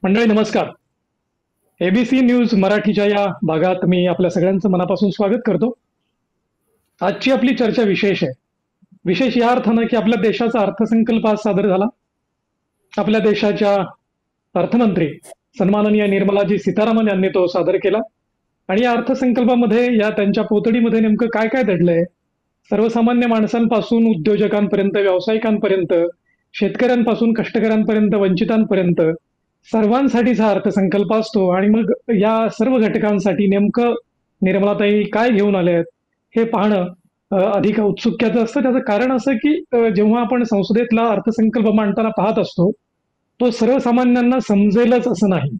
मंडळी नमस्कार. ABC news मराठीच्या या भागात मी आपल्या सगळ्यांचं मनापासून स्वागत करतो. आजची आपली चर्चा विशेष आहे. विशेष या अर्थानं की आपल्या देशाचा अर्थसंकल्प आज सादर झाला. आपल्या देशाच्या अर्थमंत्री सन्माननीय निर्मलाजी सीतारामन यांनी तो सादर केला. आणि या अर्थसंकल्पामध्ये या त्यांच्या पोतडीमध्ये नेमकं काय काय दडलंय, सर्वसामान्य माणसांपासून उद्योजकांपर्यंत, व्यावसायिकांपर्यंत, शेतकऱ्यांपासून कष्टकऱ्यांपर्यंत, वंचितांपर्यंत सर्वांसाठीचा अर्थसंकल्प असतो. आणि मग या सर्व घटकांसाठी नेमकं निर्मलाताई काय घेऊन आले आहेत हे पाहणं अधिक औत्सुक्याचं असतं. त्याचं कारण असं की जेव्हा आपण संसदेतला अर्थसंकल्प मांडताना पाहत असतो, तो सर्वसामान्यांना समजेलच असं नाही.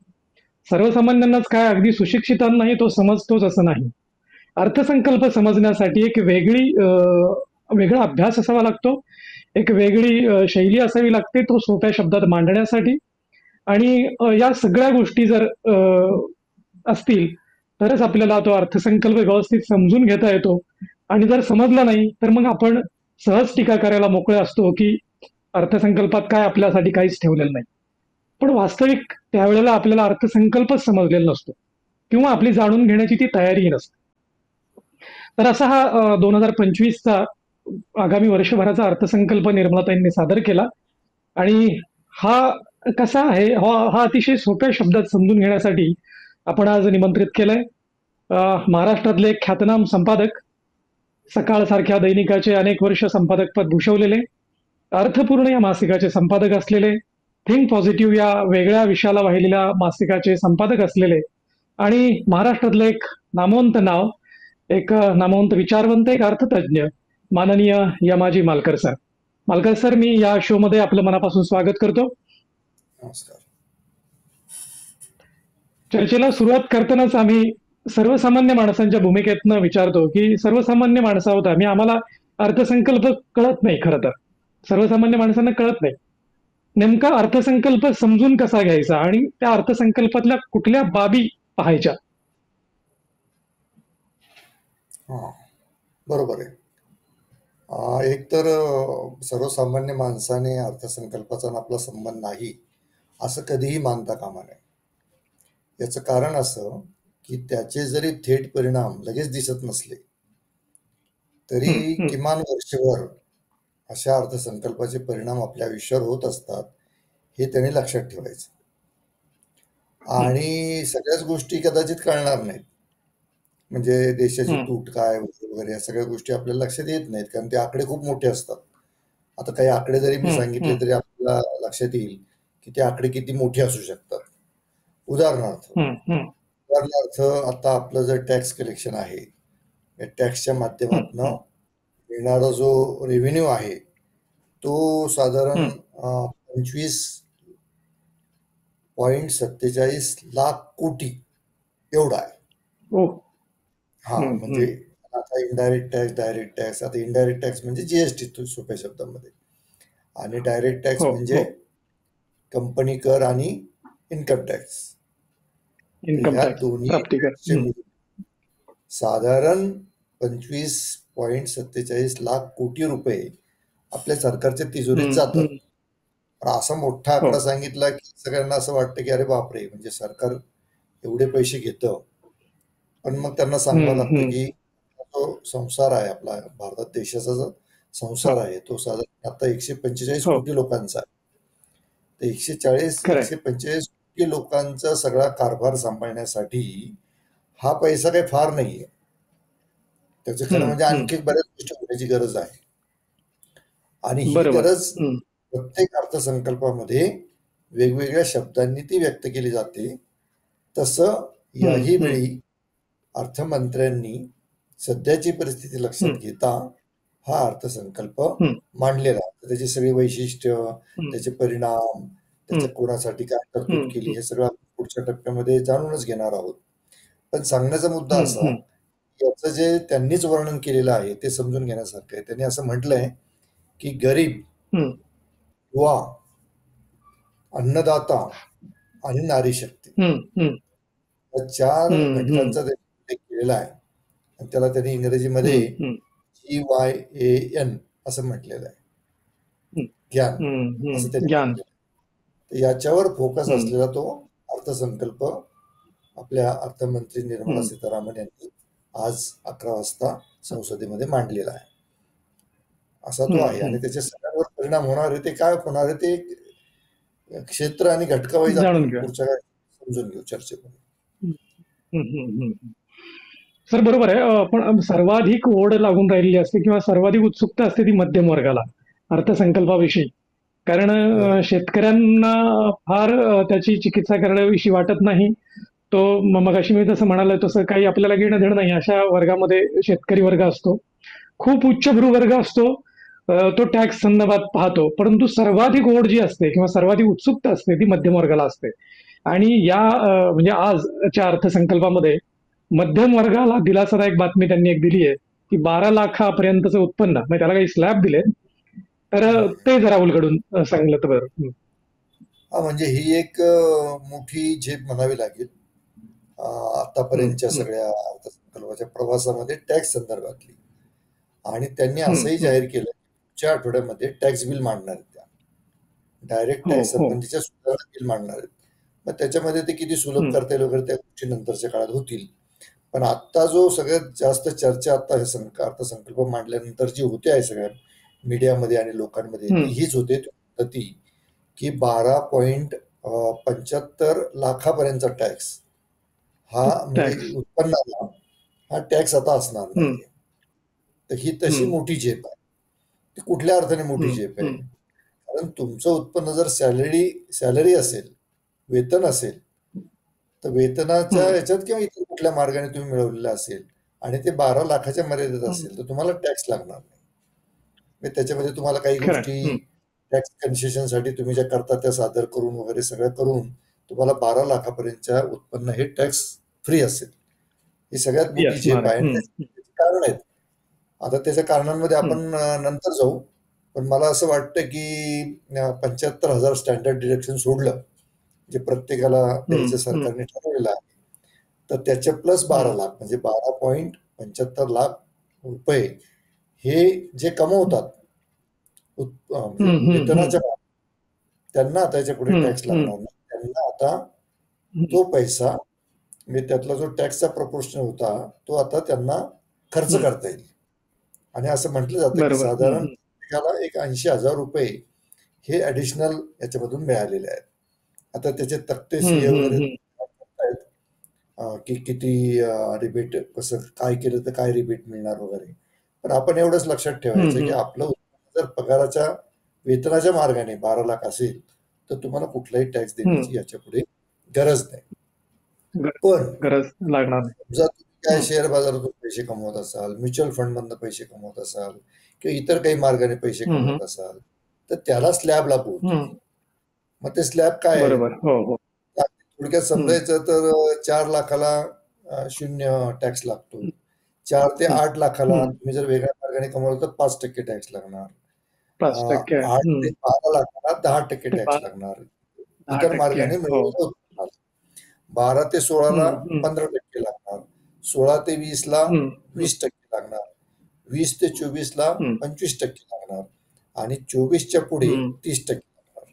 सर्वसामान्यांनाच काय, अगदी सुशिक्षितांनाही तो समजतोच असं नाही. अर्थसंकल्प समजण्यासाठी एक वेगळा अभ्यास असावा लागतो, एक वेगळी शैली असावी लागते तो सोप्या शब्दात मांडण्यासाठी. आणि या सगळ्या गोष्टी जर असतील तरच आपल्याला तो अर्थसंकल्प व्यवस्थित समजून घेता येतो. आणि जर समजला नाही तर मग आपण सहज टीका करायला मोकळे असतो की अर्थसंकल्पात काय आपल्यासाठी काहीच ठेवलेलं नाही. पण वास्तविक त्यावेळेला आपल्याला अर्थसंकल्पच समजलेला नसतो किंवा आपली जाणून घेण्याची ती तयारीही नसते. तर असा हा 2025चा आगामी वर्षभराचा अर्थसंकल्प निर्मलाताईंनी सादर केला. आणि हा कसा आहे, हा अतिशय सोप्या शब्दात समजून घेण्यासाठी आपण आज निमंत्रित केलंय महाराष्ट्रातले एक ख्यातनाम संपादक, सकाळ सारख्या दैनिकाचे अनेक वर्ष संपादक पद भूषवलेले, अर्थपूर्ण या मासिकाचे संपादक असलेले, थिंक पॉझिटिव्ह या वेगळ्या विषयाला वाहिलेल्या मासिकाचे संपादक असलेले आणि महाराष्ट्रातलं एक नामवंत नाव, एक नामवंत विचारवंत, एक अर्थतज्ञ माननीय यमाजी मालकर सर. मालकर सर, मी या शो मध्ये आपलं मनापासून स्वागत करतो. नमस्कार. चर्चेला सुरुवात करतानाच आम्ही सर्वसामान्य माणसांच्या भूमिकेतनं विचारतो की सर्वसामान्य माणसं आहोत आम्ही, आम्हाला अर्थसंकल्प कळत नाही. खरं तर सर्वसामान्य माणसांना कळत नाही नेमका अर्थसंकल्प समजून कसा घ्यायचा आणि त्या अर्थसंकल्पातल्या कुठल्या बाबी पाहायच्या. बरोबर आहे. एक तर सर्वसामान्य माणसाने अर्थसंकल्पाचा आपला संबंध नाही असं कधीही मानता कामा नये. याचं कारण असं की त्याचे जरी थेट परिणाम लगेच दिसत नसले तरी किमान वर्षभर अशा अर्थसंकल्पाचे परिणाम आपल्या आयुष्यावर होत असतात हे त्यांनी लक्षात ठेवायचं. आणि सगळ्याच गोष्टी कदाचित कळणार नाहीत, म्हणजे देशाची तूट काय वगैरे या सगळ्या गोष्टी आपल्याला लक्षात येत नाहीत, कारण ते आकडे खूप मोठे असतात. आता काही आकडे जरी मी सांगितले तरी आपल्याला लक्षात येईल की ते आकडे किती मोठे असू शकतात. उदाहरणार्थ आता आपलं जर टॅक्स कलेक्शन आहे, या टॅक्सच्या माध्यमातून मिळणारा जो रेव्हेन्यू आहे तो साधारण 25.47 लाख कोटी एवढा आहे. म्हणजे आता इनडायरेक्ट टॅक्स, डायरेक्ट टॅक्स. आता इनडायरेक्ट टॅक्स म्हणजे जीएसटी सोप्या शब्दामध्ये, आणि डायरेक्ट टॅक्स म्हणजे कंपनी कर आणि इन्कम टॅक्स. ह्या दोन्ही साधारण 25.47 लाख कोटी रुपये आपल्या सरकारच्या तिजोरीत जातात. असा मोठा आकडा सांगितला की सगळ्यांना असं वाटतं की अरे बापरे, म्हणजे सरकार एवढे पैसे घेतं. पण मग त्यांना सांगावं लागतं की जो संसार आहे आपला भारत देशाचा जो संसार आहे तो साधारण आता 145 कोटी लोकांचा आहे. तर 145 कोटी लोकांचा सगळा कारभार सांभाळण्यासाठी हा पैसा काही फार नाहीये. त्याचं खरं म्हणजे आणखी बऱ्याच गोष्टी होण्याची गरज आहे. आणि ही गरज प्रत्येक अर्थसंकल्पामध्ये वेगवेगळ्या शब्दांनी ती व्यक्त केली जाते. तसं याही वेळी अर्थमंत्र्यांनी सध्याची परिस्थिती लक्षात घेता हा अर्थसंकल्प मांडलेला. त्याची सगळी वैशिष्ट्य, त्याचे परिणाम, त्याच्या कोणासाठी काय तरतूद केली हे सगळं पुढच्या टप्प्यामध्ये जाणूनच घेणार आहोत. पण सांगण्याचा मुद्दा असा, याचं जे त्यांनीच वर्णन केलेलं आहे ते समजून घेण्यासारखं आहे. त्यांनी असं म्हटलंय की गरीब, युवा, अन्नदाता आणि नारी शक्ती या 4 घटकांचा त्यांनी केलेला आहे. आणि त्याला त्यांनी इंग्रजीमध्ये GYAN असं म्हटलेलं आहे, ज्ञान असं त्यांनी. याच्यावर फोकस असलेला तो अर्थसंकल्प आपल्या अर्थमंत्री निर्मला सीतारामन यांनी आज 11 वाजता संसदेमध्ये मांडलेला आहे. असा तो आहे आणि त्याच्या सगळ्यांवर परिणाम होणार आहे. ते काय होणार आहे ते क्षेत्र आणि घटकावाईज आपण पुढच्या काळात समजून घेऊ चर्चेमध्ये. सर बरोबर आहे. पण सर्वाधिक ओढ लागून राहिलेली असते किंवा सर्वाधिक उत्सुकता असते ती मध्यम वर्गाला अर्थसंकल्पाविषयी. कारण शेतकऱ्यांना फार त्याची चिकित्सा करण्याविषयी वाटत नाही. तो मगाशी मी जसं म्हणालो तसं काही आपल्याला घेणं देणं नाही. अशा वर्गामध्ये शेतकरी वर्ग असतो, खूप उच्चभ्रू वर्ग असतो, तो टॅक्स संदर्भात पाहतो. परंतु सर्वाधिक ओढ जी असते किंवा सर्वाधिक उत्सुकता असते ती मध्यम वर्गाला असते. आणि या म्हणजे आजच्या अर्थसंकल्पामध्ये मध्यम वर्गाला दिलासादायक बातमी त्यांनी एक दिली आहे की 12 लाखापर्यंतचं उत्पन्न, म्हणजे त्याला काही स्लॅब दिले, तर ते जरा उलगडून सांगलं तर बरं. म्हणजे ही एक मोठी झेप म्हणावी लागेल आतापर्यंतच्या सगळ्या अर्थसंकल्पाच्या प्रवासामध्ये टॅक्स संदर्भातली. आणि त्यांनी असंही जाहीर केलं पुढच्या आठवड्यामध्ये टॅक्स बिल मांडणार आहेत, त्या डायरेक्ट टॅक्स संबंधीच्या सुधारणा बिल मांडणार आहेत. मग त्याच्यामध्ये ते किती सुलभ करता येईल वगैरे त्या गोष्टी नंतरच्या काळात होतील. पण आता जो सगळ्यात जास्त चर्चा आता हे अर्थसंकल्प मांडल्यानंतर जी होते आहे सगळ्या मीडियामध्ये आणि लोकांमध्ये, हीच होते ती की 12.75 लाखापर्यंतचा टॅक्स हा म्हणजे उत्पन्नाला हा टॅक्स आता असणार नाही. तर ही तशी मोठी झेप आहे. ती कुठल्या अर्थाने मोठी झेप आहे? कारण तुमचं उत्पन्न जर सॅलरी असेल, वेतन असेल, तर वेतनाच्या याच्यात किंवा इतर कुठल्या मार्गाने तुम्ही मिळवलेलं असेल आणि ते 12 लाखाच्या मर्यादेत असेल तर तुम्हाला टॅक्स लागणार नाही. त्याच्यामध्ये तुम्हाला काही गोष्टी टॅक्स कन्सेशनसाठी तुम्ही ज्या करता त्या सादर करून वगैरे सगळं करून तुम्हाला 12 लाखापर्यंतच्या उत्पन्न हे टॅक्स फ्री असेल. ही सगळ्यात मोठी झेप आहे. कारण आहेत. आता त्याच्या कारणांमध्ये आपण नंतर जाऊ. पण मला असं वाटतं की 75,000 स्टँडर्ड डिडक्शन सोडलं जे प्रत्येकाला द्यायचं सरकारने ठरवलेलं आहे, तर त्याच्या प्लस 12 लाख म्हणजे 12.75 लाख रुपये हे जे कमवतात वेतनाच्या, त्यांना आता याच्या पुढे टॅक्स लागणार नाही. त्यांना आता तो पैसा म्हणजे त्यातला जो टॅक्सचा प्रपोर्शन होता तो आता त्यांना खर्च करता येईल. आणि असं म्हटलं जातं की साधारण प्रत्येकाला एक 80,000 रुपये हे ऍडिशनल याच्यामधून मिळालेले आहेत. आता त्याचे तक्ते वगैरे की किती रिबेट, कसं काय केलं तर काय रिबेट मिळणार वगैरे. पण आपण एवढंच लक्षात ठेवायचं की आपलं उत्पन्न जर पगाराच्या वेतनाच्या मार्गाने 12 लाख असेल तर तुम्हाला कुठलाही टॅक्स देण्याची याच्या पुढे गरज नाही. पण गरज लागणार जर तुम्ही काय शेअर बाजारातून पैसे कमवत असाल, म्युच्युअल फंड मधनं पैसे कमवत असाल किंवा इतर काही मार्गाने पैसे कमवत असाल तर त्याला स्लॅब लागू होतो. मग ते स्लॅब काय आहे? थोडक्यात समजायचं तर 4 लाखाला 0 टॅक्स लागतो. 4 ते 8 लाखाला तुम्ही जर वेगळ्या मार्गाने कमवलं तर 5% टॅक्स लागणार. 8 ते 12 लाखाला 10% टॅक्स लागणार. इतर मार्गाने मिळवलं 12 ते 16ला 15% लागणार. 16 ते 20ला 20% लागणार. 20 ते 24ला 25% लागणार आणि 24च्या पुढे 30% लागणार.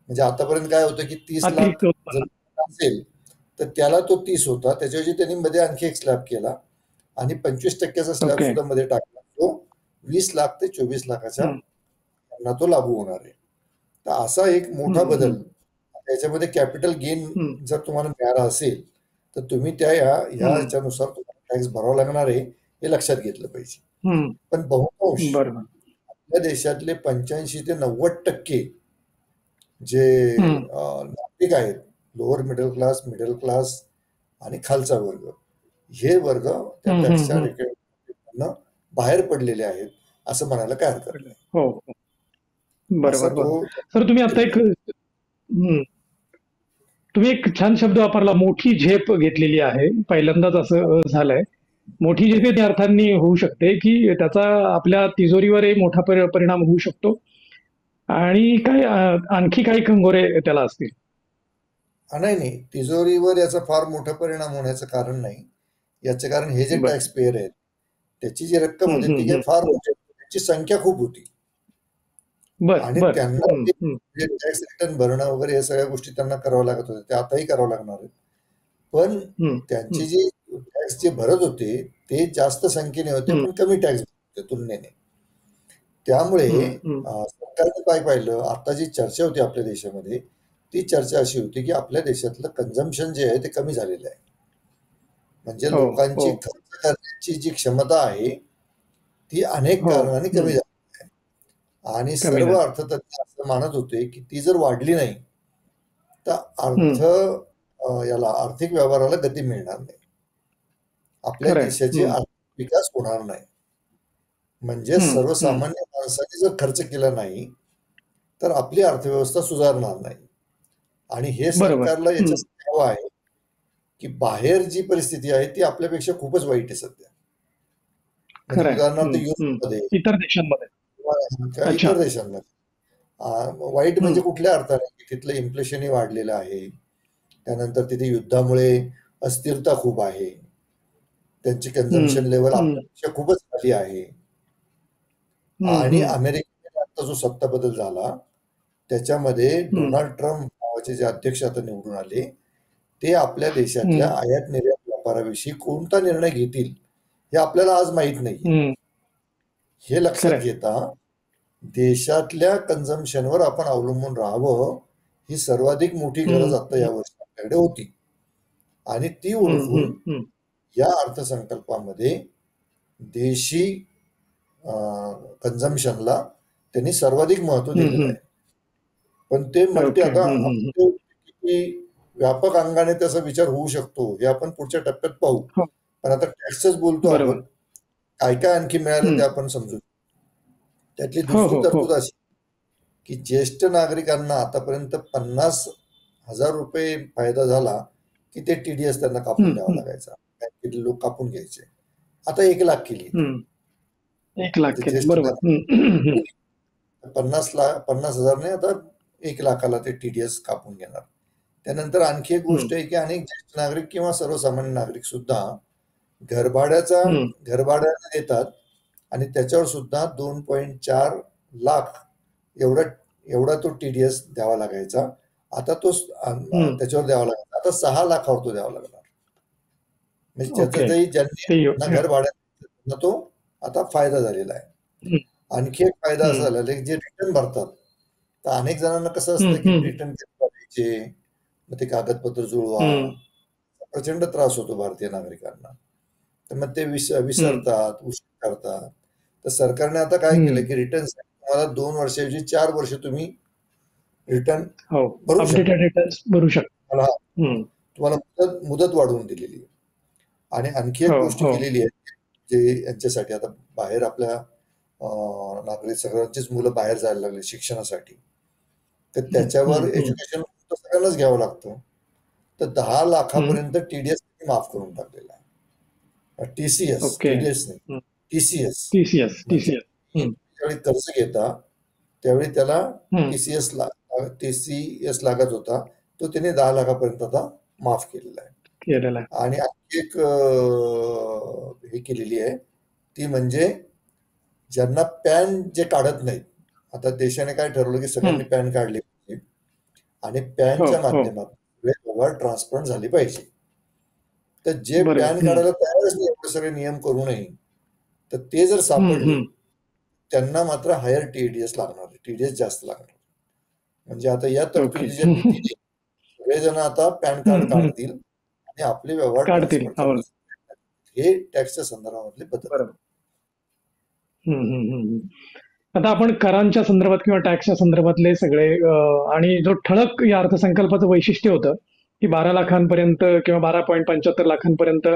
म्हणजे आतापर्यंत काय होतं की 30 लाख जर असेल तर त्याला तो 30 होता. त्याच्याऐवजी त्यांनी मध्ये आणखी एक स्लॅब केला आणि 25%चा स्लॅब सुद्धा मध्ये टाकला. तो 20 लाख ते 24 लाखाच्या त्यांना तो लागू होणार आहे. तर असा एक मोठा बदल त्याच्यामध्ये कॅपिटल गेन जर तुम्हाला मिळाला असेल तर तुम्ही त्या ह्याच्यानुसार तुम्हाला टॅक्स भरावा लागणार आहे हे लक्षात घेतलं पाहिजे. पण बहुतांश आपल्या देशातले 85 ते 90% जे नागरिक आहेत, लोअर मिडल क्लास आणि खालचा वर्ग, हे वर्ग त्या टॅक्सच्या रेकॉर्डमधनं बाहेर पडलेले आहेत असं म्हणायला काय हरकत नाही. हो, बरोबर. सर तुम्ही आता तुम्ही एक छान शब्द वापरला, मोठी झेप घेतलेली आहे. पहिल्यांदाच असं झालंय. मोठी झेप या अर्थाने होऊ शकते की त्याचा आपल्या तिजोरीवरही मोठा परिणाम होऊ शकतो आणि काय आणखी काही कंगोरे त्याला असतील. नाही, तिजोरीवर याचा फार मोठा परिणाम होण्याचं कारण नाही. याचं कारण हे जे टॅक्स पेयर आहेत त्याची जी रक्कम होती ती फार मोठी, त्याची संख्या खूप होती. बर आणि बर. त्यांना ते टॅक्स रिटर्न भरणं वगैरे हे सगळ्या गोष्टी त्यांना कराव्या लागत होत्या, ते आताही करावं लागणार आहेत. पण त्यांची जी टॅक्स जे भरत होते ते जास्त संख्येने होते, पण कमी टॅक्स होते तुलनेने. त्यामुळे सरकारने काय पाहिलं, आता जी चर्चा होती आपल्या देशामध्ये, ती चर्चा अशी होती की आपल्या देशातलं कन्झम्पशन जे आहे ते कमी झालेलं आहे. म्हणजे लोकांची खर्च करण्याची जी क्षमता आहे ती अनेक कारणांनी कमी झाली आहे. आणि सर्व अर्थतज्ञ असं मानत होते की ती जर वाढली नाही तर याला आर्थिक व्यवहाराला गती मिळणार नाही, आपल्या देशाचे आर्थिक विकास होणार नाही. म्हणजे सर्वसामान्य माणसाने जर खर्च केला नाही तर आपली अर्थव्यवस्था सुधारणार नाही. आणि हे सरकारला याच्यासाठी हवं आहे की बाहेर जी परिस्थिती आहे ती आपल्यापेक्षा खूपच वाईट आहे सध्या. म्हणजे उदाहरणार्थ युरोपमध्ये, इतर देशांमध्ये किंवा इतर देशांमध्ये वाईट म्हणजे कुठल्या अर्थाने, की तिथलं इन्फ्लेशनही वाढलेलं आहे, त्यानंतर तिथे युद्धामुळे अस्थिरता खूप आहे, त्यांची कन्झम्पशन लेवल आपल्यापेक्षा खूपच खाली आहे. आणि अमेरिकेमध्ये आता जो सत्ता बदल झाला त्याच्यामध्ये डोनाल्ड ट्रम्प नावाचे जे अध्यक्ष आता निवडून आले, ते आपल्या देशातल्या आयात निर्यात व्यापाराविषयी कोणता निर्णय घेतील हे आपल्याला आज माहित नाही. हे लक्षात घेता देशातल्या कन्झम्पशनवर आपण अवलंबून राहावं ही सर्वाधिक मोठी गरज आता यावर्षी आपल्याकडे होती. आणि ती ओळखून या अर्थसंकल्पामध्ये देशी कन्झम्पशनला त्यांनी सर्वाधिक महत्व दिलेलं आहे. पण ते म्हणते आता किती व्यापक अंगाने त्याचा विचार होऊ शकतो हे आपण पुढच्या टप्प्यात पाहू. पण आता टॅक्सच बोलतो आपण, काय काय आणखी मिळालं ते आपण समजू. त्यातली दुसरी तरतूद अशी की ज्येष्ठ नागरिकांना आतापर्यंत 50,000 रुपये फायदा झाला की ते TDS त्यांना कापून द्यावा लागायचा, बँकेतले लोक कापून घ्यायचे. आता 1,00,000 केली. 1,00,000 50,000 नाही, आता 1,00,000ला ते TDS कापून घेणार. त्यानंतर आणखी एक गोष्ट आहे की अनेक ज्येष्ठ नागरिक किंवा सर्वसामान्य नागरिक सुद्धा घरभाड्याला देतात आणि त्याच्यावर सुद्धा 2.4 लाख एवढा तो TDS द्यावा लागायचा. आता तो त्याच्यावर द्यावा लागायचा, आता 6 लाखावर तो द्यावा लागणार. म्हणजे त्याचाही ज्यांनी घर भाड्यात तो आता फायदा झालेला आहे. आणखी एक फायदा असा झालेला की जे रिटर्न भरतात, तर अनेक जणांना कसं असतं की रिटर्न करायचे, मग ते कागदपत्र जुळवा, प्रचंड त्रास होतो भारतीय नागरिकांना. तर मग ते विसरतात, उशीर करतात. तर सरकारने आता काय केलं की रिटर्न तुम्हाला 2 वर्षाऐवजी 4 वर्ष तुम्ही रिटर्न भरू शकता. तुम्हाला मुदत वाढवून दिलेली आहे. आणि आणखी एक गोष्ट केलेली आहे जे यांच्यासाठी, आता बाहेर आपल्या नागरिक सगळ्यांचीच मुलं बाहेर जायला लागली शिक्षणासाठी, तर त्याच्यावर एज्युकेशन सगळ्यांनाच घ्यावं लागतं. तर 10 लाखापर्यंत TDS माफ करून टाकलेला आहे. TDS नाही, TCS. ज्यावेळी कर्ज घेता त्यावेळी त्याला TCS लागत होता, तो त्याने 10 लाखापर्यंत आता माफ केलेला आहे. आणि आणखी एक हे केलेली आहे ती म्हणजे ज्यांना पॅन जे काढत नाहीत, आता देशाने काय ठरवलं की सगळ्यांनी पॅन काढले पाहिजे आणि पॅनच्या माध्यमातून व्यवहार ट्रान्सपरंट झाले पाहिजे. तर जे पॅन काढायला तयारच नाही एवढे सगळे नियम करूनही, तर ते जर सापडले त्यांना मात्र हायर TDS लागणार, TDS जास्त लागणार. म्हणजे आता या तरतुदीच्या भीतीने सगळेजण आता पॅन कार्ड काढतील आणि आपले व्यवहार ट्रान्सफर. हे टॅक्सच्या संदर्भातले बदल. आता आपण करांच्या संदर्भात किंवा टॅक्सच्या संदर्भातले सगळे आणि जो ठळक या अर्थसंकल्पाचं वैशिष्ट्य होतं की 12 लाखांपर्यंत किंवा 12.75 लाखांपर्यंत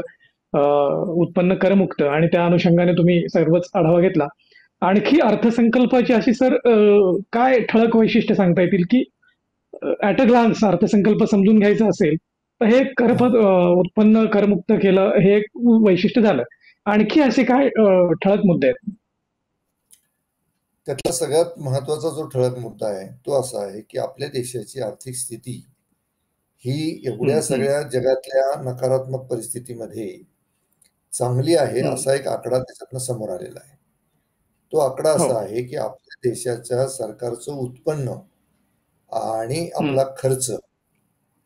उत्पन्न करमुक्त, आणि त्या अनुषंगाने तुम्ही सर्वच आढावा घेतला. आणखी अर्थसंकल्पाची अशी सर काय ठळक वैशिष्ट्य सांगता येतील की ऍट अ ग्लान्स अर्थसंकल्प समजून घ्यायचा असेल तर हे उत्पन्न करमुक्त केलं हे एक वैशिष्ट्य झालं. आणखी असे काय ठळक मुद्दे आहेत? त्यातला सगळ्यात महत्वाचा जो ठळक मुद्दा आहे तो असा आहे की आपल्या देशाची आर्थिक स्थिती ही एवढ्या सगळ्या जगातल्या नकारात्मक परिस्थितीमध्ये चांगली आहे असा एक आकडा त्याच्यातनं समोर आलेला आहे. तो आकडा असा आहे की आपल्या देशाच्या सरकारचं उत्पन्न आणि आपला खर्च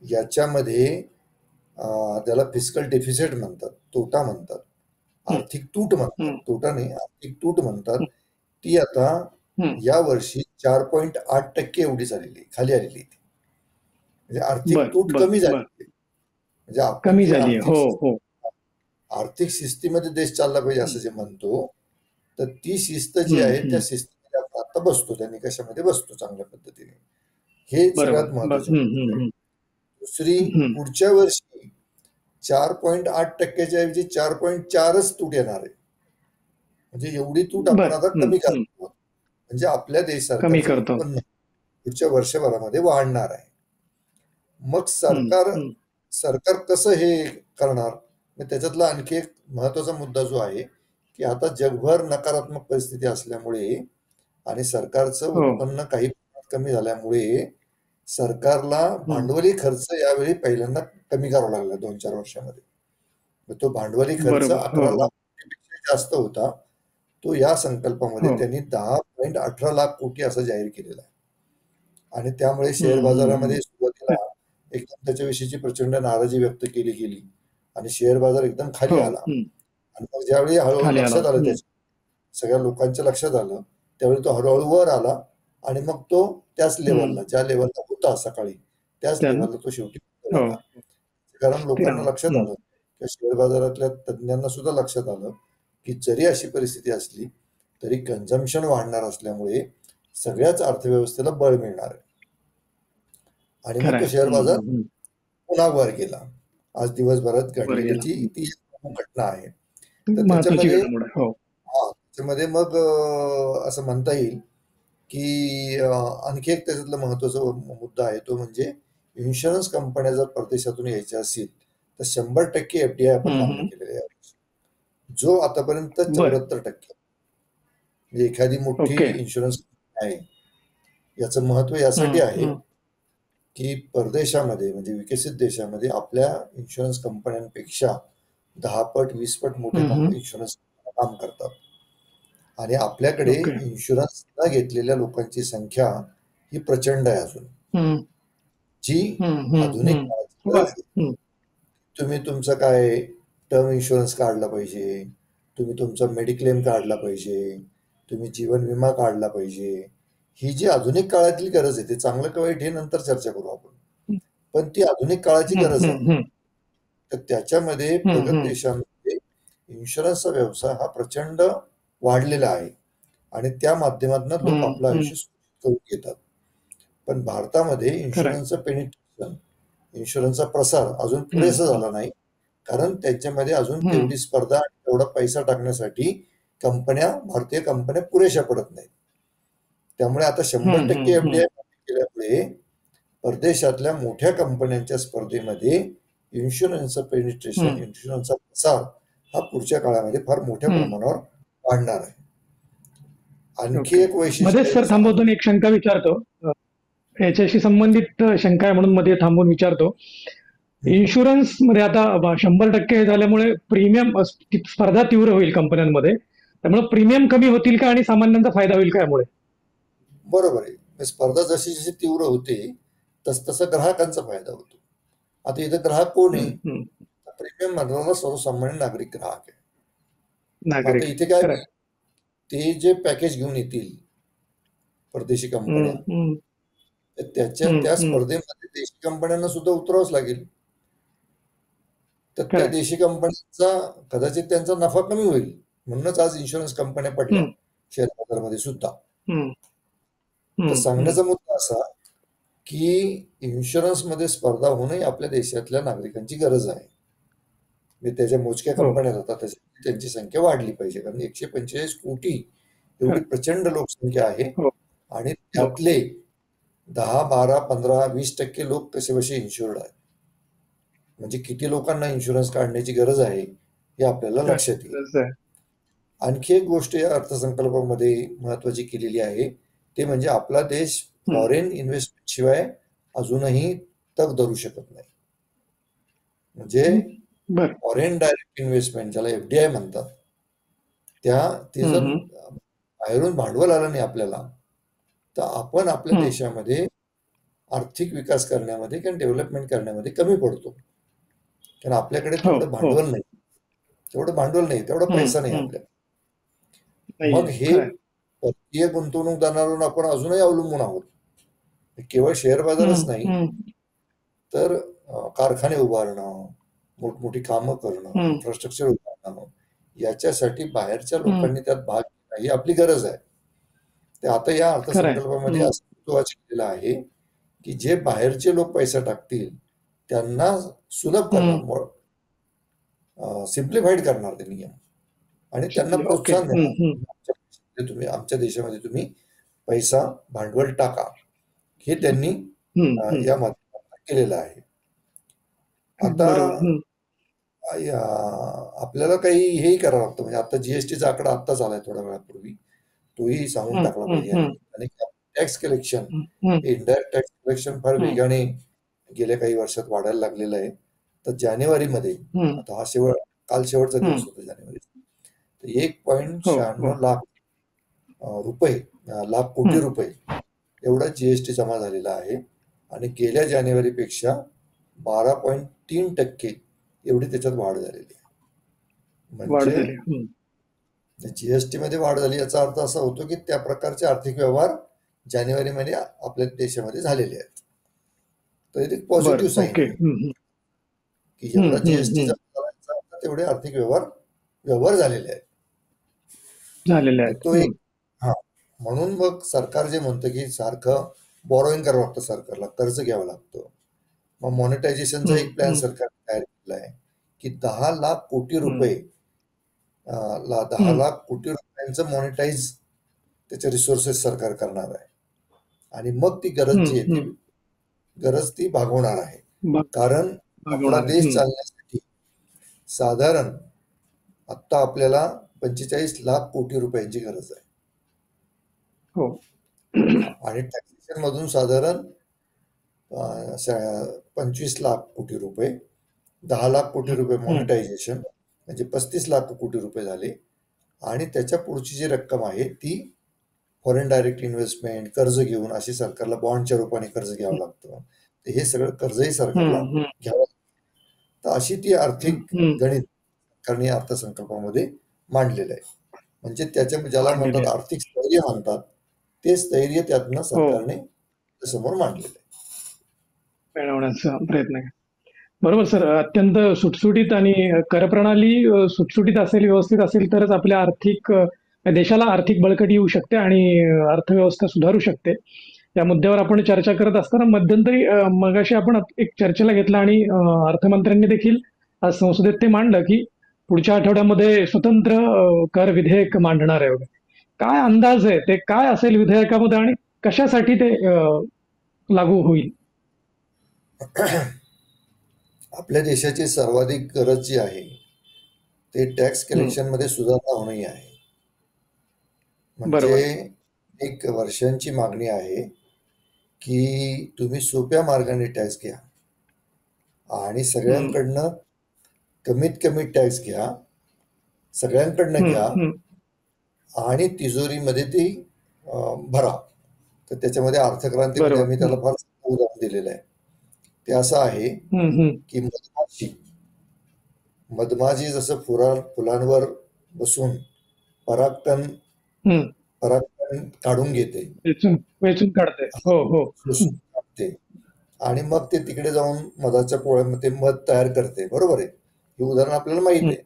याच्यामध्ये त्याला फिस्कल डेफिसिट म्हणतात, तोटा म्हणतात, आर्थिक तूट म्हणतात, तोटा नाही आर्थिक तूट म्हणतात. ती आता या वर्षी 4.8% एवढी झालेली, खाली आलेली ती. म्हणजे आर्थिक तूट कमी झाली, म्हणजे आपण जे आर्थिक शिस्तीमध्ये देश चालला पाहिजे असं जे म्हणतो, तर ती शिस्त जी आहे त्या शिस्तीमध्ये आपण आता बसतो, त्या निकषामध्ये बसतो चांगल्या पद्धतीने. हे सगळ्यात महत्वाचं. दुसरी, पुढच्या वर्षी 4.8%च्या ऐवजी 4.4च तूट येणार आहे. म्हणजे एवढी तूट आपण आता कमी करतो. म्हणजे आपल्या देशाचं उत्पन्न पुढच्या वर्षभरामध्ये वाढणार आहे. मग सरकार कसं हे करणार? त्याच्यातला आणखी एक महत्वाचा मुद्दा जो आहे की आता जगभर नकारात्मक परिस्थिती असल्यामुळे आणि सरकारचं उत्पन्न काही कमी झाल्यामुळे सरकारला भांडवली खर्च यावेळी पहिल्यांदा कमी करावा लागला 2-4 वर्षामध्ये. तो भांडवली खर्च 11 लाख कोटीपेक्षा जास्त होता. तो या संकल्पामध्ये त्यांनी 10.18 लाख कोटी असं जाहीर केलेला आहे. आणि त्यामुळे शेअर बाजारामध्ये सुरुवातीला एकदम त्याच्याविषयीची प्रचंड नाराजी व्यक्त केली गेली आणि शेअर बाजार एकदम खाली आला. आणि मग ज्यावेळी हळूहळू लक्षात आलं, त्याच्या सगळ्या लोकांच्या लक्षात आलं, त्यावेळी तो हळूहळू वर आला आणि मग तो त्याच लेवलला, ज्या लेवलला होता सकाळी, त्याच लेवलला तो शेवटी आला. कारण लोकांना लक्षात आलं, शेअर बाजारातल्या तज्ञांना सुद्धा लक्षात आलं की जरी अशी परिस्थिती असली तरी कन्झम्पशन वाढणार असल्यामुळे सगळ्याच अर्थव्यवस्थेला बळ मिळणार आहे. आणि मग तो शेअर बाजार पुन्हा वर गेला. आज दिवसभरात घडलेली ती घटना आहे. तर त्याच्यामध्ये मग असं म्हणता येईल की आणखी एक त्याच्यातला महत्वाचा मुद्दा आहे, तो म्हणजे इन्शुरन्स कंपन्या जर परदेशातून यायच्या असतील तर 100% FDI आपण मान्य केलेले आहे, जो आतापर्यंत 74%. म्हणजे एखादी मोठी इन्शुरन्स कंपनी आहे, याचं महत्व यासाठी आहे की परदेशामध्ये म्हणजे विकसित देशामध्ये आपल्या इन्शुरन्स कंपन्यांपेक्षा 10 पट 20 पट मोठे इन्शुरन्स काम करतात. आणि आपल्याकडे इन्शुरन्स न घेतलेल्या लोकांची संख्या ही प्रचंड आहे अजून, जी आधुनिक तुम्ही तुमचं काय टर्म इन्शुरन्स काढला पाहिजे, तुम्ही तुमचा मेडिक्लेम काढला पाहिजे, तुम्ही जीवन विमा काढला पाहिजे. ही जी आधुनिक काळातली गरज आहे, ते चांगलं का वाईट हे नंतर चर्चा करू आपण, पण ती आधुनिक काळाची गरज आहे. तर त्याच्यामध्ये प्रगत देशांमध्ये इन्शुरन्सचा व्यवसाय हा प्रचंड वाढलेला आहे आणि त्या माध्यमातून लोक आपलं आयुष्य सुरक्षित करून घेतात. पण भारतामध्ये इन्शुरन्सचं पेनिट्रेशन, इन्शुरन्सचा प्रसार अजून पुरेसा झाला नाही, कारण त्याच्यामध्ये अजून तेवढी स्पर्धा आणि तेवढा पैसा टाकण्यासाठी भारतीय कंपन्या पुरेशा पडत नाहीत. त्यामुळे आता 100% FDI केल्यामुळे परदेशातल्या मोठ्या कंपन्यांच्या स्पर्धेमध्ये इन्शुरन्सचं पेनिट्रेशन, इन्शुरन्सचा प्रसार हा पुढच्या काळामध्ये फार मोठ्या प्रमाणावर वाढणार आहे. आणखी एक वैशिष्ट्य, सर थांबवतो, एक शंका विचारतो, याच्याशी संबंधित शंका आहे म्हणून मध्ये थांबून विचारतो. इन्शुरन्स मध्ये आता 100% झाल्यामुळे प्रीमियम स्पर्धा तीव्र होईल कंपन्यांमध्ये, त्यामुळे प्रीमियम कमी होतील का आणि सामान्यांचा फायदा होईल का यामुळे? बरोबर आहे. स्पर्धा जशी जशी तीव्र होते तसा ग्राहकांचा फायदा होतो. आता इथे ग्राहक कोण आहे? प्रीमियम म्हणणारा सर्वसामान्य नागरिक ग्राहक आहे. आता इथे काय, ते जे पॅकेज घेऊन येतील परदेशी कंपन्या, त्या स्पर्धेमध्ये देशी कंपन्यांना सुद्धा उतरावंच लागेल. तर त्या देशी कंपन्यांचा कदाचित त्यांचा नफा कमी होईल, म्हणूनच आज इन्शुरन्स कंपन्या पडल्या शेअर बाजारामध्ये सुद्धा. तर सांगण्याचा मुद्दा असा की इन्शुरन्स मध्ये स्पर्धा होणं आपल्या देशातल्या नागरिकांची गरज आहे. त्याच्या मोजक्या कंपन्या होतात, त्यांची संख्या वाढली पाहिजे, कारण 145 कोटी एवढी प्रचंड लोकसंख्या आहे आणि त्यातले 10, 12, 15, 20% लोक कसे बसे इन्शुर्ड आहेत. म्हणजे किती लोकांना इन्शुरन्स काढण्याची गरज आहे हे आपल्याला लक्षात येईल. आणखी एक गोष्ट या अर्थसंकल्पामध्ये महत्वाची केलेली आहे, ते म्हणजे आपला देश फॉरेन इन्व्हेस्टमेंट शिवाय अजूनही तग धरू शकत नाही. म्हणजे फॉरेन डायरेक्ट इन्व्हेस्टमेंट, ज्याला FDI म्हणतात, ते जर बाहेरून भांडवल आलं नाही आपल्याला तर आपण आपल्या हम्म, देशामध्ये आर्थिक विकास करण्यामध्ये किंवा डेव्हलपमेंट करण्यामध्ये कमी पडतो, कारण आपल्याकडे हो तेवढं हो. भांडवल नाही, तेवढा पैसा नाही हम्म. आपल्याकडे. नाहीये मग हे खरंय. परकीय गुंतवणूकदारांवर आपण अजूनही अवलंबून आहोत. केवळ शेअर बाजारच नाही, हम्म. तर कारखाने उभारणं, मोठमोठी कामं करणं, हम्म. इन्फ्रास्ट्रक्चर उभारणं, याच्यासाठी बाहेरच्या हम्म. लोकांनी त्यात भाग घेणं ही आपली गरज आहे. ते आता या खरंय. अर्थसंकल्पामध्ये असं महत्वाचं केलेलं आहे की जे बाहेरचे लोक पैसा टाकतील त्यांना सुलभ हम्म. करणार, सिम्प्लिफाईड करणार ते नियम, आणि त्यांना ओके. प्रोत्साहन देणार. आमच्या देशामध्ये तुम्ही पैसा, भांडवल टाका, हे त्यांनी या माध्यमातून केलेलं आहे. आता बरोबर. आपल्याला काही हेही करावं लागतं, म्हणजे आता जीएसटीचा आकडा आत्ताच आलाय थोड्या वेळापूर्वी, तोही सांगून टाकला पाहिजे या निमित्ताने. Tax collection, indirect tax collection फार वेगाने गेल्या काही वर्षात वाढायला लागलेलं आहे. तर जानेवारीमध्ये, आता काल शेवटचा दिवस होता जानेवारी, तर 1.96 लाख कोटी रुपये एवढा जीएसटी जमा झालेला आहे, आणि गेल्या जानेवारीपेक्षा 12.3% एवढी त्याच्यात वाढ झालेली आहे. म्हणजे जीएसटी मध्ये वाढ झाली याचा अर्थ असा होतो की त्या प्रकारचे आर्थिक व्यवहार जानेवारीमध्ये आपल्या देशामध्ये झालेले आहेत. तर एक पॉझिटिव्ह साईन आहे की जेवढा जीएसटी तेवढे आर्थिक व्यवहार झालेले आहेत. तो एक म्हणून मग सरकार जे म्हणतं की सारखं बॉरोईंग करावं लागतं, सरकारला कर्ज घ्यावं लागतं. मग मॉनिटायझेशनचा एक प्लॅन सरकारने तयार केला आहे की 10 लाख कोटी रुपये 10 लाख कोटी रुपयांचं मॉनिटाईज त्याचे रिसोर्सेस सरकार करणार आहे, आणि मग ती गरज ती भागवणार आहे. कारण आपला देश चालण्यासाठी साधारण आता आपल्याला 45 लाख कोटी रुपयांची गरज आहे, आणि टॅक्सेशन मधून साधारण 25 लाख कोटी रुपये, 10 लाख कोटी रुपये मॉनिटायझेशन, म्हणजे 35 लाख कोटी रुपये झाले. आणि त्याच्या पुढची जी रक्कम आहे ती फॉरेन डायरेक्ट इन्व्हेस्टमेंट, कर्ज घेऊन, अशी सरकारला बॉन्डच्या रूपाने कर्ज घ्यावं लागतं. तर हे सगळं कर्जही सरकारला घ्यावं लागतं. तर अशी ती आर्थिक गणित सरकारने अर्थसंकल्पामध्ये मांडलेलं आहे. म्हणजे ज्याला म्हणतात आर्थिक स्थैर्य म्हणतात, ते स्थैर्य त्यातनं सरकारने समोर मांडलेलं आहे. मिळवण्याचा प्रयत्न आहे. बरोबर सर. अत्यंत सुटसुटीत, आणि करप्रणाली सुटसुटीत असेल, व्यवस्थित असेल, तरच आपल्या देशाला आर्थिक बळकटी येऊ शकते आणि अर्थव्यवस्था सुधारू शकते. या मुद्द्यावर आपण चर्चा करत असताना मध्यंतरी मगाशी आपण एक चर्चेला घेतला, आणि अर्थमंत्र्यांनी देखील आज संसदेत ते मांडलं की पुढच्या आठवड्यामध्ये स्वतंत्र कर विधेयक मांडणार आहे वगैरे. काय अंदाज आहे, ते काय असेल विधेयकामध्ये आणि कशासाठी ते लागू होईल? आपल्या देशाची सर्वाधिक गरज जी आहे ते टॅक्स कलेक्शन मध्ये सुधारणा होणे आहे. म्हणजे एक वर्षांची मागणी आहे की तुम्ही सोप्या मार्गाने टॅक्स घ्या आणि सगळ्यांकडनं कमीत कमी टॅक्स घ्या, सगळ्यांकडनं घ्या, आणि तिजोरीमध्ये ती भरा. तर त्याच्यामध्ये अर्थक्रांतीमध्ये आम्ही त्याला फार उदाहरण दिलेलं आहे. ते असं आहे की मधमाशी जसं फुलांवर बसून परागकण काढून घेते, वेचून काढते, आणि मग ते तिकडे जाऊन मधाच्या पोळ्यामध्ये मध तयार करते. बरोबर आहे, हे उदाहरण आपल्याला माहित आहे.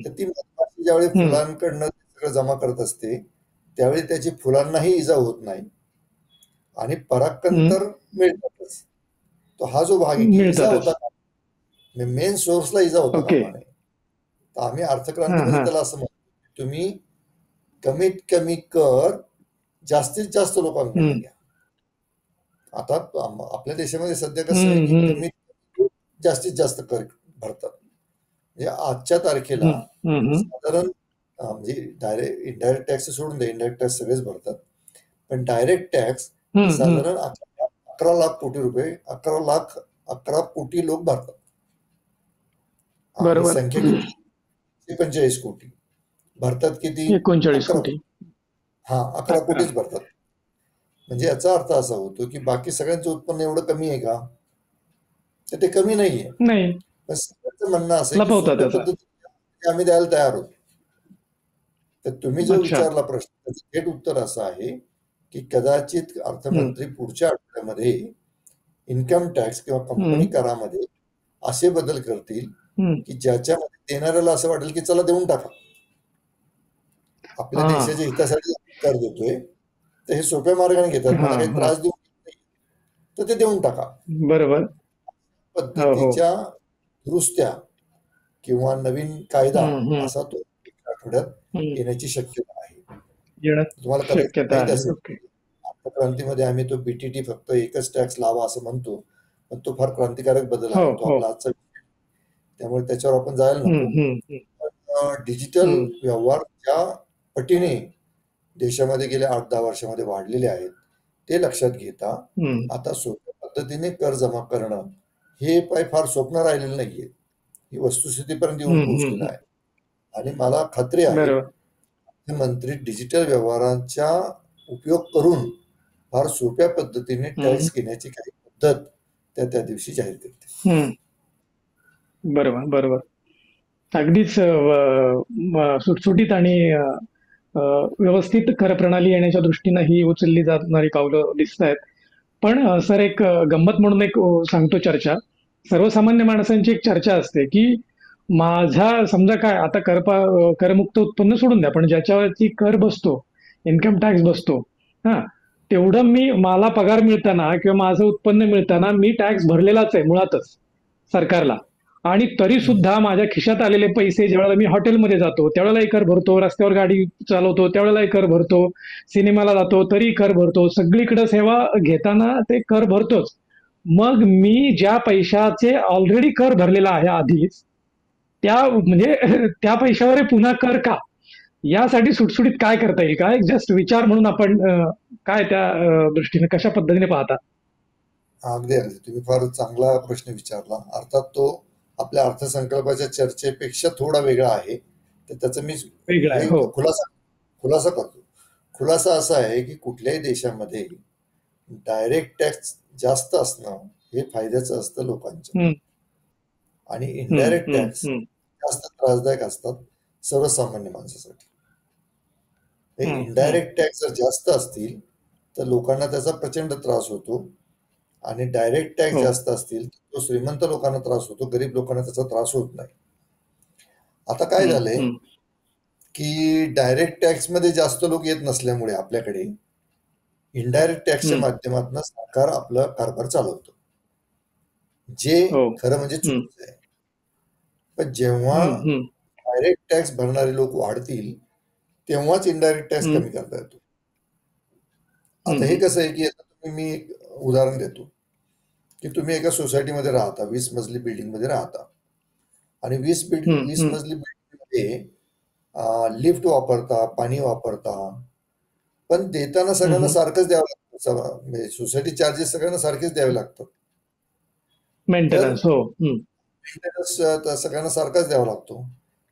तर ती मधमाशी ज्यावेळी फुलांकडनं सगळं जमा करत असते त्यावेळी त्याची फुलांनाही इजा होत नाही, आणि परागकण तर मिळतातच. तो हा जो भाग आहे की इजा होता, मेन सोर्सला इजा होता कामा नये. तर आम्ही अर्थक्रांतीमध्ये त्याला असं म्हणतो, तुम्ही कमीत कमी कर जास्तीत जास्त लोकांकडे घ्या. आता आपल्या देशामध्ये सध्या कसं आहे की कमीत जास्तीत जास्त कर भरतात. म्हणजे आजच्या तारखेला साधारण म्हणजे इनडायरेक्ट टॅक्स सोडून दे, इनडायरेक्ट टॅक्स सगळेच भरतात, पण डायरेक्ट टॅक्स साधारण 11 लाख कोटी रुपये, 11 कोटी लोक भरतात. आणि संख्या किती? 45 कोटी भरतात. किती? 39 कोटी. 11 कोटीच भरतात. म्हणजे याचा अर्थ असा होतो की बाकी सगळ्यांचं उत्पन्न एवढं कमी आहे का? तर ते कमी नाहीये. नाही, पण सगळ्यांचं म्हणणं असं आहे की लपवतात सोप्या त्याचा. पद्धतीने आम्ही द्यायला तयार आहोत. तर तुम्ही जो अच्छा. विचारला प्रश्न त्याचं थेट उत्तर असं आहे की कदाचित हम्म, अर्थमंत्री पुढच्या आठवड्यामध्ये इन्कम टॅक्स किंवा कंपनी हम्म, करामध्ये असे बदल करतील हम्म. की ज्याच्यामध्ये देणाऱ्याला असं वाटेल की चला देऊन टाका. आपल्या हा, देशाच्या हितासाठी कर देतोय तर हे सोप्या मार्गाने घेतात, हा, मला काही हा. त्रास देऊ नाही, तर ते देऊन टाका. बरोबर. हो, हो. पद्धतीच्या दुरुस्त्या किंवा नवीन कायदा हम्म, हम्म, असा तो एक आठवड्यात हम्म. येण्याची शक्यता आहे. येणं तुम्हाला कदाचित शक्यता माहित आहे. असेल ओके. अर्थक्रांतीमध्ये आम्ही तो बीटीटी फक्त एकच टॅक्स लावा असं म्हणतो, पण तो फार क्रांतिकारक बदल हो, आहे, तो हो. आपला आजचा विषय. त्यामुळे त्याच्यावर आपण जायला हम्म, नको. हम्म, पण डिजिटल हम्म, व्यवहार ज्या पटीने देशामध्ये गेल्या 8-10 वर्षामध्ये वाढलेले आहेत ते लक्षात घेता हम्म, आता सोप्या पद्धतीने कर जमा करणं हे फार स्वप्न राहिलेलं नाहीये. ही वस्तुस्थितीपर्यंत येऊन हम्म, पोहोचलेलं आहे. आणि मला खात्री आहे बरोबर. की मंत्री डिजिटल व्यवहारांचा उपयोग करून फार सोप्या पद्धतीने हम्म, टॅक्स घेण्याची काही पद्धत त्या त्या दिवशी जाहीर करते. हम्म. बरोबर, बरोबर. अगदीच सुटसुटीत आणि अ, व्यवस्थित करप्रणाली येण्याच्या दृष्टीनं ही उचलली जाणारी पावलं दिसत आहेत. पण सर, एक गंमत म्हणून एक सांगतो चर्चा. सर्वसामान्य माणसांची एक चर्चा असते की माझा समजा काय आता करमुक्त उत्पन्न सोडून द्या, पण ज्याच्यावरती कर बसतो, इन्कम टॅक्स बसतो, हा, तेवढं मला पगार मिळताना किंवा माझं उत्पन्न मिळताना मी टॅक्स भरलेलाच आहे मुळातच सरकारला. आणि तरी हम्म. सुद्धा माझ्या खिशात आलेले पैसे ज्यावेळेला मी हॉटेलमध्ये जातो त्यावेळेलाही कर भरतो, रस्त्यावर गाडी चालवतो त्यावेळेलाही कर भरतो, सिनेमाला जातो तरी कर भरतो, सगळीकडे सेवा घेताना ते कर भरतोच. मग मी ज्या पैशाचे ऑलरेडी कर भरलेला आहे आधीच, त्या म्हणजे त्या पैशावर हे पुन्हा कर का? यासाठी सुटसुटीत काय करता येईल का? एक जस्ट विचार म्हणून आपण काय त्या दृष्टीने कशा पद्धतीने पाहता? अगदी अगदी तुम्ही फार चांगला प्रश्न विचारला. अर्थात तो आपल्या अर्थसंकल्पाच्या चर्चेपेक्षा थोडा वेगळा आहे. तर त्याचं मी वेगळं आहे. हे हो. खुलासा खुलासा करतो. खुलासा असा आहे की कुठल्याही देशामध्ये डायरेक्ट टॅक्स जास्त असणं हे फायद्याचं असतं लोकांच्या. हम्म, आणि हम्म, इनडायरेक्ट हम्म, टॅक्स हम्म, जास्त त्रासदायक असतात सर्वसामान्य माणसासाठी. हे हम्म, हम्म. इनडायरेक्ट टॅक्स जर जास्त असतील तर लोकांना त्याचा प्रचंड त्रास होतो. आणि डायरेक्ट टॅक्स हो. जास्त असतील तर तो श्रीमंत लोकांना त्रास होतो, गरीब लोकांना त्याचा त्रास होत नाही. आता काय हम्म, झालंय हम्म, की डायरेक्ट टॅक्स मध्ये जास्त लोक येत नसल्यामुळे आपल्याकडे इनडायरेक्ट टॅक्सच्या हम्म. माध्यमातून सरकार आपला कारभार चालवतं, जे हो. खरं म्हणजे हम्म, चुकीचं आहे. पण जेव्हा हम्म, हम्म, डायरेक्ट टॅक्स भरणारे लोक वाढतील तेव्हाच इनडायरेक्ट टॅक्स हम्म, कमी करता येतो. आता हे हम्म, कसं आहे की आता मी एक उदाहरण देतो की तुम्ही एका सोसायटीमध्ये राहता, 20 मजली बिल्डिंग मध्ये राहता आणि हम्म, 20 हम्म, मजली बिल्डिंगमध्ये लिफ्ट वापरता, पाणी वापरता, पण देताना सगळ्यांना हम्म. सारखंच द्यावं लागतं. म्हणजे सोसायटी चार्जेस सगळ्यांना सारखेच द्यावे लागतात. तर मेंटेनन्स. हो. हम्म, मेंटेनन्स सगळ्यांना सारखाच द्यावा लागतो.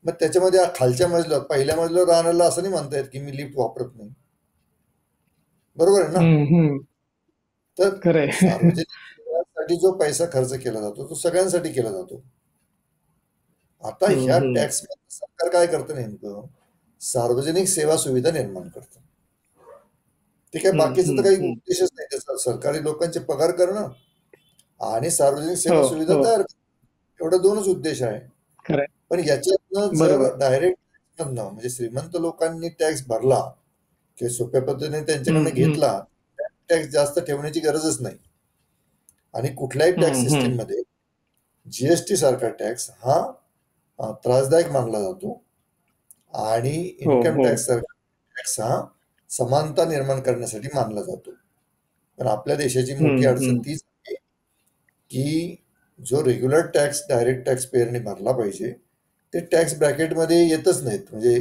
मग त्याच्यामध्ये खालच्या मजल्यावर पहिल्या मजल्यावर राहण्याला असं नाही म्हणता येत की मी लिफ्ट वापरत नाही. बरोबर आहे ना? हम्म, हम्म. तर खरंय. सार्वजनिक सेवांसाठी जो पैसा खर्च केला जातो तो सगळ्यांसाठी केला जातो. आता हम्म, ह्या हम्म, टॅक्स सरकार काय करतं नेमकं? सार्वजनिक सेवा सुविधा निर्माण करतं. ते काय हम्म, बाकीचं तर हम्म, काही हम्म. उद्देशच नाही त्याचा. सरकारी लोकांचे पगार करणं आणि सार्वजनिक हो, सेवा सुविधा हो. तयार करणं एवढे दोनच उद्देश आहे. खरंय. पण याच्यातनं जर बरोबर. डायरेक्ट मधनं म्हणजे श्रीमंत लोकांनी टॅक्स भरला किंवा सोप्या पद्धतीने हम्म, त्यांच्याकडनं हम्म, घेतला, टॅक्स जास्त ठेवण्याची गरजच नाही. आणि कुठल्याही टॅक्स हम्म, हम्म. सिस्टीममध्ये जीएसटी सारखा टॅक्स हा त्रासदायक मानला जातो आणि हो, इन्कम हो. टॅक्स सारखा टॅक्स हा समानता निर्माण करण्यासाठी मानला जातो. पण आपल्या देशाची मोठी हम्म, अडचण हम्म, तीच आहे की जो रेग्युलर टॅक्स डायरेक्ट टॅक्स पेअरने भरला पाहिजे ते टॅक्स ब्रॅकेटमध्ये येतच नाहीत. म्हणजे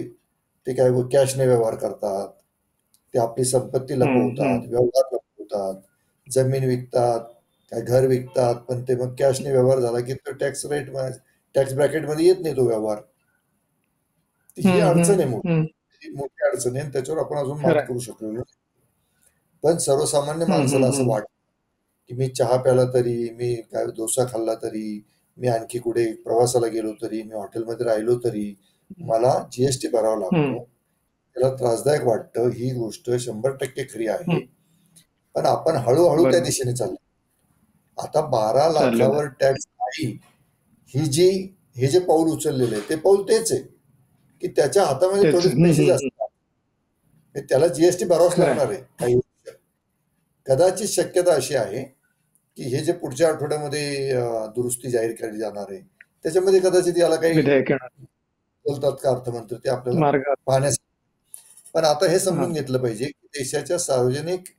ते काय कॅशने व्यवहार करतात, ते आपली संपत्ती हम्म, लपवतात, हम्म, व्यवहार लपवतात, जमीन विकतात, काय घर विकतात, पण ते मग कॅशने व्यवहार झाला की तो टॅक्स ब्रॅकेटमध्ये येत नाही तो व्यवहार. ही हम्म, अडचण हम्म, आहे मोठी. हम्म. ही मोठी अडचण आहे आणि त्याच्यावर आपण अजून मात खरंय. करू शकलो नाही. पण सर्वसामान्य माणसाला असं वाटतं की मी चहा प्याला तरी, मी काय डोसा खाल्ला तरी, मी आणखी कुठे प्रवासाला गेलो तरी, मी हॉटेलमध्ये राहिलो तरी मला जीएसटी भरावा लागतो. त्याला त्रासदायक वाटतं. ही गोष्ट 100% खरी आहे. पण आपण हळूहळू त्या दिशेने चाललो. आता 12 लाखावर टॅक्स नाही, हे जे पाऊल उचललेलं आहे ते पाऊल तेच आहे की त्याच्या हातामध्ये थोडेच पैसे जास्त आहेत. त्याला जीएसटी भरावाच लागणार आहे काही. कदाचित शक्यता अशी आहे की हे जे पुढच्या आठवड्यामध्ये दुरुस्ती जाहीर केली जाणार आहे त्याच्यामध्ये कदाचित याला काही बोलतात का अर्थमंत्री ते आपल्याला पाहण्यासाठी. पण आता हे समजून घेतलं पाहिजे की देशाच्या सार्वजनिक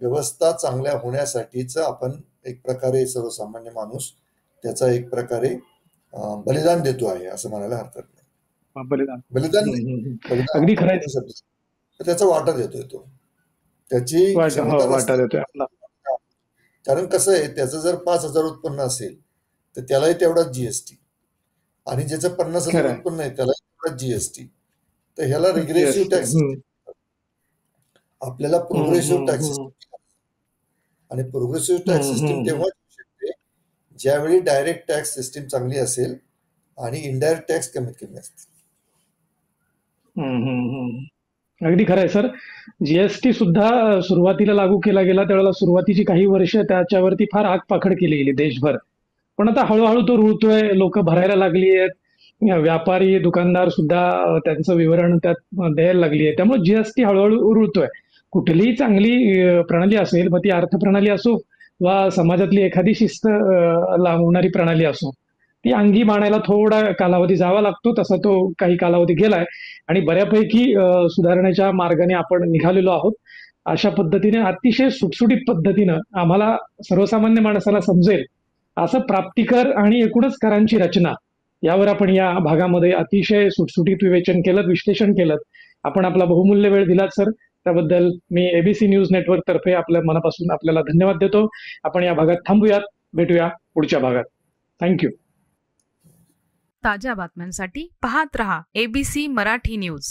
व्यवस्था चांगल्या होण्यासाठीच आपण एक प्रकारे सर्वसामान्य माणूस त्याचा एक प्रकारे बलिदान देतो आहे असं म्हणायला हरकत नाही. बलिदान अगदी खरं, त्याचा वाटा देतोय तो, त्याची वाटा देतोय. कारण कसं आहे, त्याचं जर 5,000 उत्पन्न असेल तर त्यालाही तेवढाच जीएसटी, आणि ज्याचं 50,000 उत्पन्न आहे त्यालाही तेवढाच जीएसटी. तर ह्याला रिग्रेसिव्ह टॅक्स, आपल्याला प्रोग्रेसिव्ह टॅक्स सिस्टीम, आणि प्रोग्रेसिव्ह टॅक्स सिस्टीम तेव्हा शकते ज्यावेळी डायरेक्ट टॅक्स सिस्टीम चांगली असेल आणि इनडायरेक्ट टॅक्स कमीत कमी असतील. अगदी खरं आहे सर. जीएसटी सुद्धा सुरुवातीला लागू केला गेला त्यावेळेला सुरुवातीची काही वर्ष त्याच्यावरती फार आगपाखड केली गेली देशभर, पण आता हळूहळू तो रुळतोय, लोक भरायला लागली आहेत, व्यापारी दुकानदार सुद्धा त्यांचं विवरण त्यात द्यायला लागली आहे. त्यामुळे जीएसटी हळूहळू रुळतोय. कुठलीही चांगली प्रणाली असेल, मग ती अर्थप्रणाली असो वा समाजातली एखादी शिस्त लावणारी प्रणाली असो, ती अंगी बाणायला थोडा कालावधी जावा लागतो. तसा तो काही कालावधी गेलाय आणि बऱ्यापैकी सुधारण्याच्या मार्गाने आपण निघालेलो आहोत. अशा पद्धतीने अतिशय सुटसुटीत पद्धतीनं आम्हाला सर्वसामान्य माणसाला समजेल असं प्राप्तिकर आणि एकूणच करांची रचना यावर आपण या भागामध्ये अतिशय सुटसुटीत विवेचन केलं, विश्लेषण केलं. आपण आपला बहुमूल्य वेळ दिलात सर, त्याबद्दल मी एबीसी न्यूज नेटवर्क तर्फे आपल्या मनापासून आपल्याला धन्यवाद देतो. आपण या भागात थांबूयात, भेटूया पुढच्या भागात. थँक्यू. ताज्या बातम्यांसाठी पाहत रहा एबीसी मराठी न्यूज.